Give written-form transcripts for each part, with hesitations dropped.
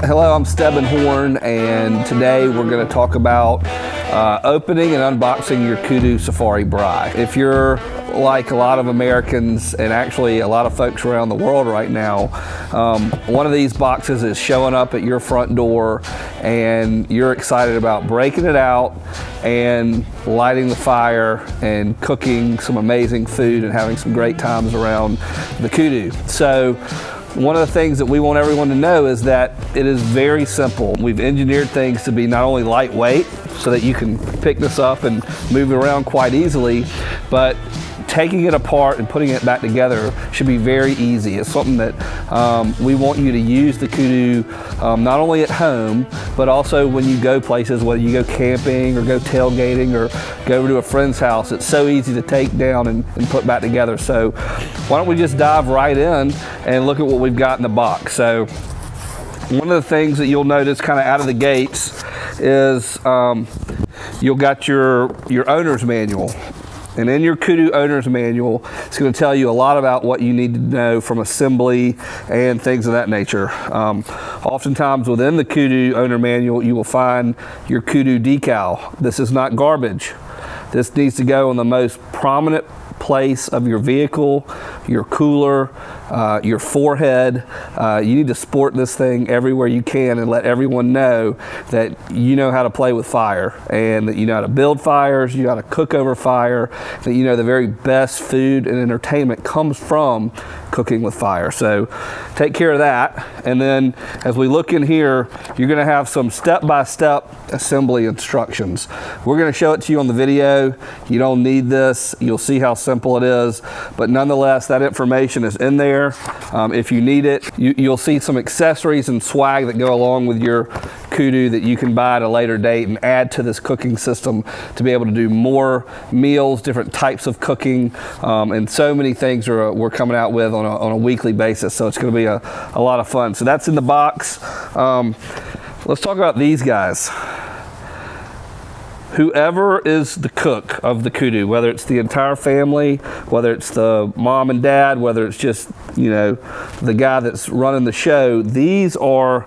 Hello, I'm Stebbin Horn, and today we're going to talk about opening and unboxing your Kudu Safari Braai. If you're like a lot of Americans and actually a lot of folks around the world right now, one of these boxes is showing up at your front door and you're excited about breaking it out and lighting the fire and cooking some amazing food and having some great times around the Kudu. So one of the things that we want everyone to know is that it is very simple. We've engineered things to be not only lightweight so that you can pick this up and move it around quite easily, but taking it apart and putting it back together should be very easy. It's something that we want you to use the Kudu not only at home, but also when you go places, whether you go camping or go tailgating or go over to a friend's house. It's so easy to take down and put back together. So why don't we just dive right in and look at what we've got in the box. So one of the things that you'll notice kind of out of the gates is you'll got your owner's manual. And in your Kudu owner's manual, it's going to tell you a lot about what you need to know from assembly and things of that nature. Oftentimes within the Kudu owner manual, you will find your Kudu decal. This is not garbage. This needs to go on the most prominent place of your vehicle, your cooler, your forehead. You need to sport this thing everywhere you can and let everyone know that you know how to play with fire and that you know how to build fires, you know how to cook over fire, that you know the very best food and entertainment comes from cooking with fire. So take care of that. And then as we look in here, you're going to have some step-by-step assembly instructions. We're going to show it to you on the video. You don't need this. You'll see how simple it is, but nonetheless, that information is in there. If you need it, you'll see some accessories and swag that go along with your Kudu that you can buy at a later date and add to this cooking system to be able to do more meals, different types of cooking, and so many things we're coming out with on a weekly basis. So it's going to be a lot of fun. So that's in the box. Let's talk about these guys. Whoever is the cook of the Kudu, whether it's the entire family, whether it's the mom and dad, whether it's just, you know, the guy that's running the show, these are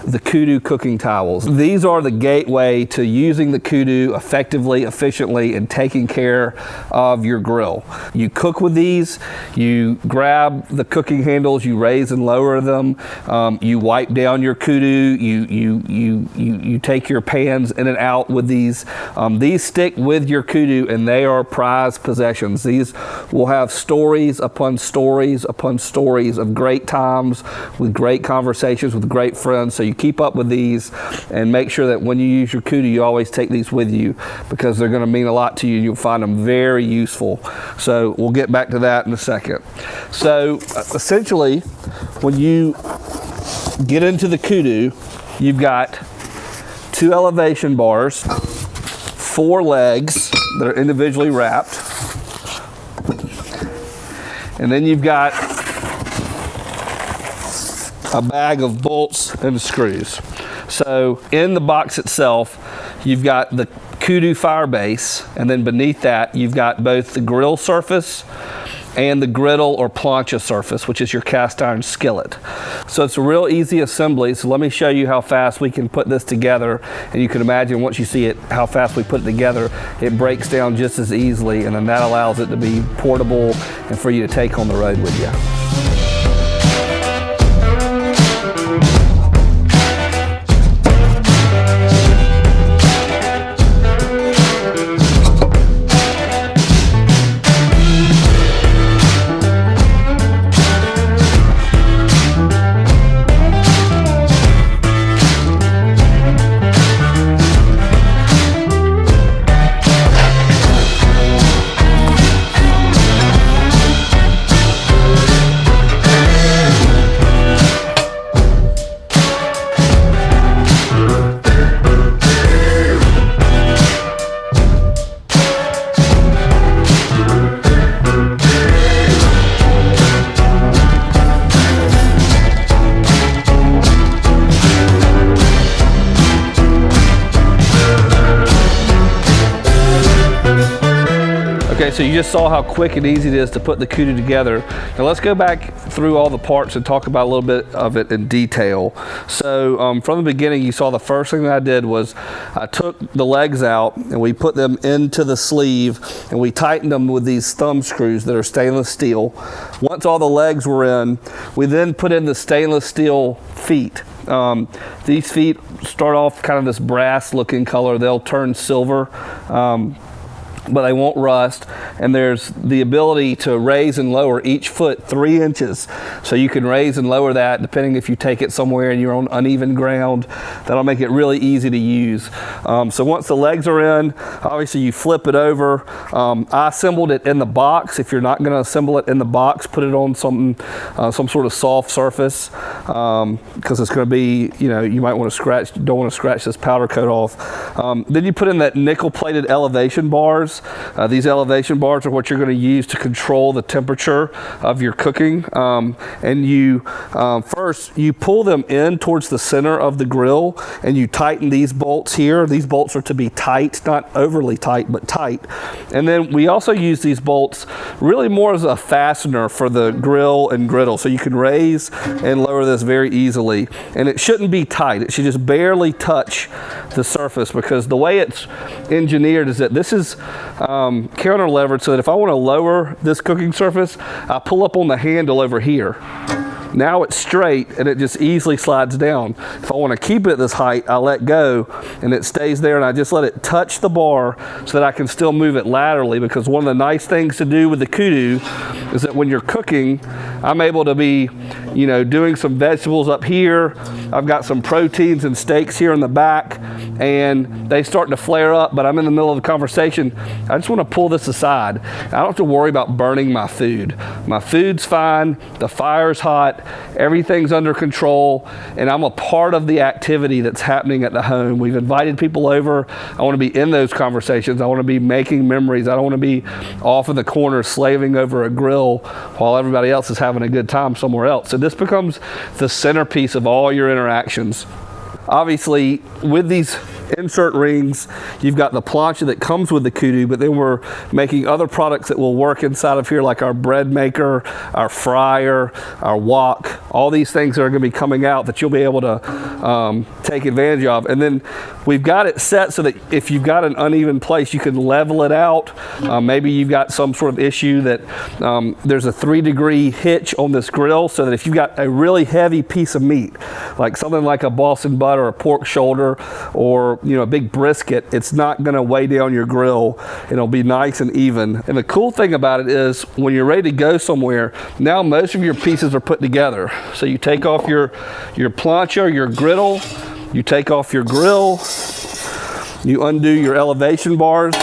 the Kudu cooking towels. These are the gateway to using the Kudu effectively, efficiently, and taking care of your grill. You cook with these, you grab the cooking handles, you raise and lower them, you wipe down your Kudu, you take your pans in and out with these. These stick with your Kudu and they are prized possessions. These will have stories upon stories upon stories of great times with great conversations with great friends. So you keep up with these and make sure that when you use your Kudu, you always take these with you because they're going to mean a lot to you and you'll find them very useful. So we'll get back to that in a second. So essentially, when you get into the Kudu, you've got 2 elevation bars, 4 legs that are individually wrapped, and then you've got a bag of bolts and screws. So in the box itself, you've got the Kudu fire base, and then beneath that, you've got both the grill surface and the griddle or plancha surface, which is your cast iron skillet. So it's a real easy assembly. So let me show you how fast we can put this together. And you can imagine once you see it, how fast we put it together, it breaks down just as easily. And then that allows it to be portable and for you to take on the road with you. Okay, so you just saw how quick and easy it is to put the kudu together. Now let's go back through all the parts and talk about a little bit of it in detail. So from the beginning, you saw the first thing that I did was I took the legs out and we put them into the sleeve and we tightened them with these thumb screws that are stainless steel. Once all the legs were in, we then put in the stainless steel feet. These feet start off kind of this brass looking color. They'll turn silver. But they won't rust, and there's the ability to raise and lower each foot 3 inches, so you can raise and lower that depending if you take it somewhere and you're on uneven ground. That'll make it really easy to use. So once the legs are in, obviously you flip it over. I assembled it in the box. If you're not going to assemble it in the box, put it on some sort of soft surface, because it's going to be, you might want to scratch, don't want to scratch this powder coat off. Then you put in that nickel plated elevation bars. These elevation bars are what you're going to use to control the temperature of your cooking. And you first you pull them in towards the center of the grill and you tighten these bolts here. These bolts are to be tight, not overly tight, but tight. And then we also use these bolts really more as a fastener for the grill and griddle. So you can raise and lower this very easily. And it shouldn't be tight. It should just barely touch the surface, because the way it's engineered is that this is counter levered, so that if I want to lower this cooking surface, I pull up on the handle over here. Now it's straight and it just easily slides down. If I want to keep it at this height, I let go and it stays there, and I just let it touch the bar so that I can still move it laterally, because one of the nice things to do with the kudu is that when you're cooking, I'm able to be, doing some vegetables up here. I've got some proteins and steaks here in the back, and they start to flare up, but I'm in the middle of a conversation. I just want to pull this aside. I don't have to worry about burning my food. My food's fine, the fire's hot, everything's under control, and I'm a part of the activity that's happening at the home. We've invited people over. I want to be in those conversations. I want to be making memories. I don't want to be off in the corner slaving over a grill while everybody else is having a good time somewhere else. So this becomes the centerpiece of all your interactions. Obviously, with these insert rings, you've got the plancha that comes with the kudu, but then we're making other products that will work inside of here, like our bread maker, our fryer, our wok, all these things that are going to be coming out that you'll be able to take advantage of. And then we've got it set so that if you've got an uneven place, you can level it out. Maybe you've got some sort of issue that there's a 3-degree hitch on this grill, so that if you've got a really heavy piece of meat, like something like a Boston butt or a pork shoulder or a big brisket, it's not going to weigh down your grill. It'll be nice and even. And the cool thing about it is when you're ready to go somewhere, now most of your pieces are put together. So you take off your plancha, your griddle, you take off your grill, you undo your elevation bars.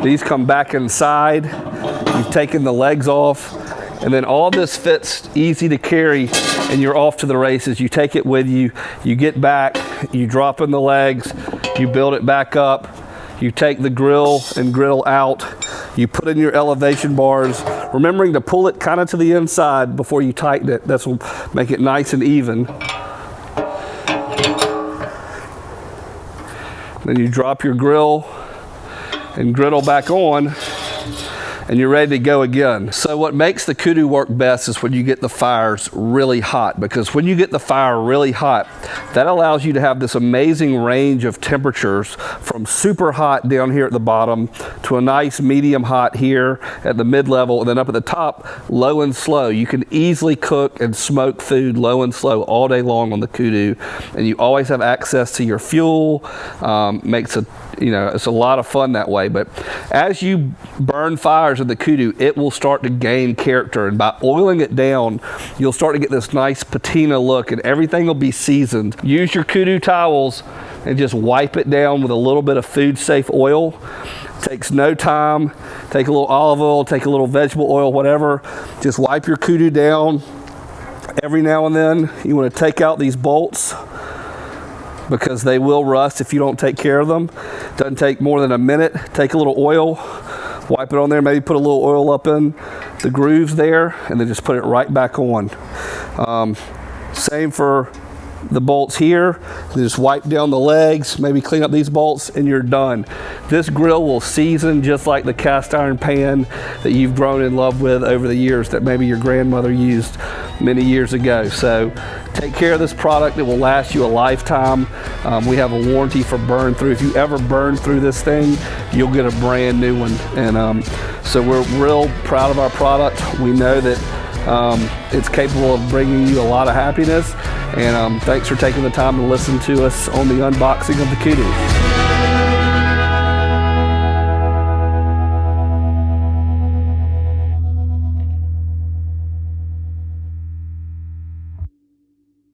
These come back inside. You've taken the legs off, and then all this fits easy to carry, and you're off to the races. You take it with you, you get back, you drop in the legs, you build it back up, you take the grill and griddle out, you put in your elevation bars, remembering to pull it kind of to the inside before you tighten it. This will make it nice and even. Then you drop your grill and griddle back on, and you're ready to go again. So what makes the kudu work best is when you get the fires really hot, because when you get the fire really hot, that allows you to have this amazing range of temperatures from super hot down here at the bottom to a nice medium hot here at the mid-level, and then up at the top, low and slow. You can easily cook and smoke food low and slow all day long on the kudu, and you always have access to your fuel. It's a lot of fun that way. But as you burn fires in the kudu, it will start to gain character, and by oiling it down, you'll start to get this nice patina look, and everything will be seasoned. Use your kudu towels and just wipe it down with a little bit of food safe oil. Takes no time. Take a little olive oil, take a little vegetable oil, whatever. Just wipe your kudu down. Every now and then you want to take out these bolts, because they will rust if you don't take care of them. Doesn't take more than a minute. Take a little oil, wipe it on there, maybe put a little oil up in the grooves there, and then just put it right back on. Same for the bolts here, just wipe down the legs, maybe clean up these bolts, and you're done. This grill will season just like the cast iron pan that you've grown in love with over the years that maybe your grandmother used many years ago. So take care of this product. It will last you a lifetime. We have a warranty for burn through. If you ever burn through this thing, you'll get a brand new one. And so we're real proud of our product. We know that it's capable of bringing you a lot of happiness. And thanks for taking the time to listen to us on the unboxing of the Kudu.